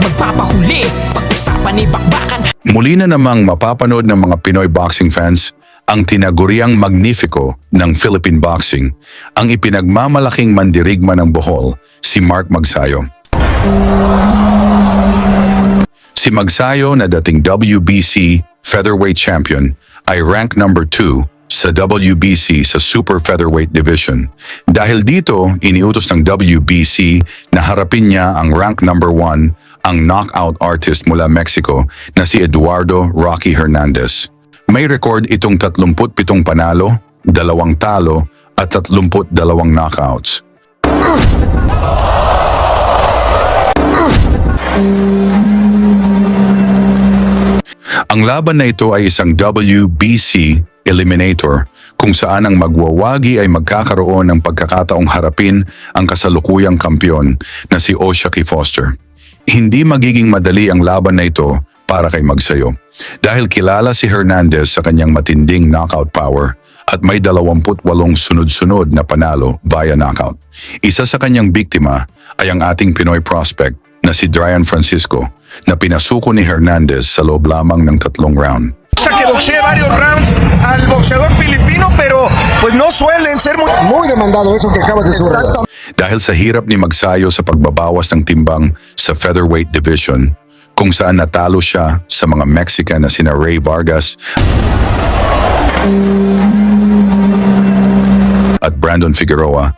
magpapahuli. Pag-usapan ni bakbakan. Muli na namang mapapanood ng mga Pinoy boxing fans ang tinaguriang Magnifico ng Philippine boxing, ang ipinagmamalaking mandirigma ng Bohol, si Mark Magsayo. Si Magsayo na dating WBC featherweight champion ay rank number 2 sa WBC sa Super Featherweight Division. Dahil dito, iniutos ng WBC na harapin niya ang rank number 1, ang knockout artist mula Mexico na si Eduardo Rocky Hernandez. May record itong 37 panalo, 2 talo at 32 knockouts. Ang laban na ito ay isang WBC Eliminator kung saan ang magwawagi ay magkakaroon ng pagkakataong harapin ang kasalukuyang kampiyon na si O'Shaquie Foster. Hindi magiging madali ang laban na ito para kay Magsayo dahil kilala si Hernandez sa kanyang matinding knockout power at may 28 sunod-sunod na panalo via knockout. Isa sa kanyang biktima ay ang ating Pinoy prospect na si Dryan Francisco na pinasuko ni Hernandez sa loob lamang ng 3 round. Que boxee varios rounds al boxeador filipino, pero pues no suelen ser muy demandado eso que acabas de subrayar. Dahil sa hirap ni Magsayo sa pagbabawas ng timbang sa featherweight division, kung saan natalo siya sa mga Mexican na sina Ray Vargas at Brandon Figueroa,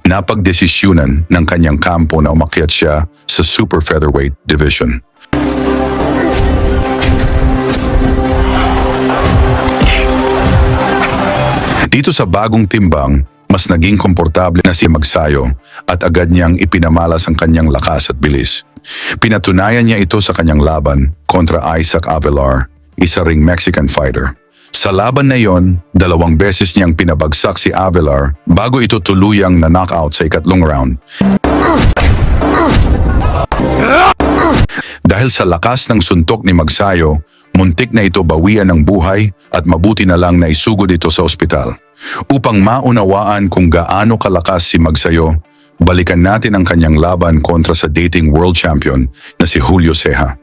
napagdesisyunan ng kanyang kampo na umakyat siya sa super featherweight division. Dito sa bagong timbang, mas naging komportable na si Magsayo at agad niyang ipinamalas ang kanyang lakas at bilis. Pinatunayan niya ito sa kanyang laban kontra Isaac Avelar, isa ring Mexican fighter. Sa laban na yon, 2 beses niyang pinabagsak si Avelar bago ito tuluyang na-knockout sa 3 round. Dahil sa lakas ng suntok ni Magsayo, muntik na ito bawian ng buhay at mabuti na lang na isugod ito sa ospital. Upang maunawaan kung gaano kalakas si Magsayo, balikan natin ang kanyang laban kontra sa dating world champion na si Julio Ceja.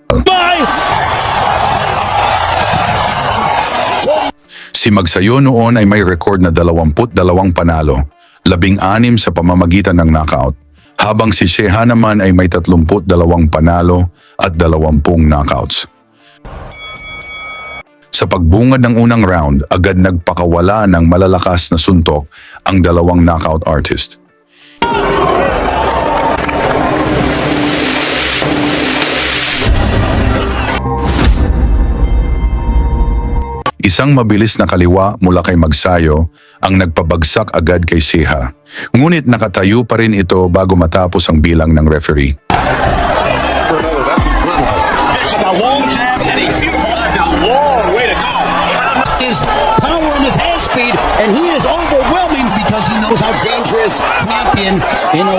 Si Magsayo noon ay may record na 22 panalo, 16 sa pamamagitan ng knockout, habang si Ceja naman ay may 32 panalo at 20 knockouts. Sa pagbungad ng unang round, agad nagpakawala ng malalakas na suntok ang 2 knockout artist. Isang mabilis na kaliwa mula kay Magsayo ang nagpabagsak agad kay Ceja. Ngunit nakatayo pa rin ito bago matapos ang bilang ng referee. His power and his hand speed, and he is overwhelming because he knows how dangerous champion in a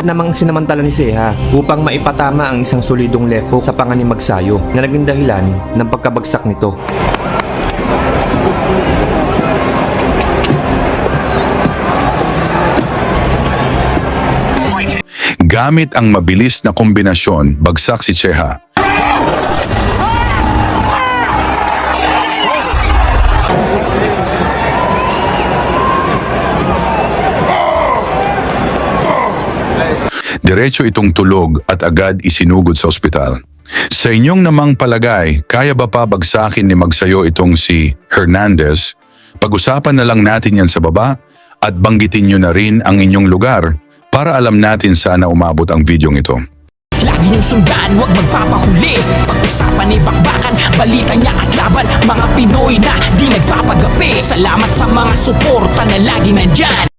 namang sinamantala ni Ceja upang maipatama ang isang solidong left hook sa panga ni Magsayo na naging dahilan ng pagkabagsak nito. Gamit ang mabilis na kombinasyon, bagsak si Ceja. Diretso itong tulog at agad isinugod sa ospital. Sa inyong namang palagay, kaya ba pa bagsakin ni Magsayo itong si Hernandez? Pag-usapan na lang natin yan sa baba at banggitin nyo na rin ang inyong lugar para alam natin sana umabot ang videong ito. Lagi niyong sundan, huwag magpapahuli. Pag-usapan ni bakbakan, balita niya at laban. Mga Pinoy na di nagpapagapi. Salamat sa mga suporta na lagi nandyan.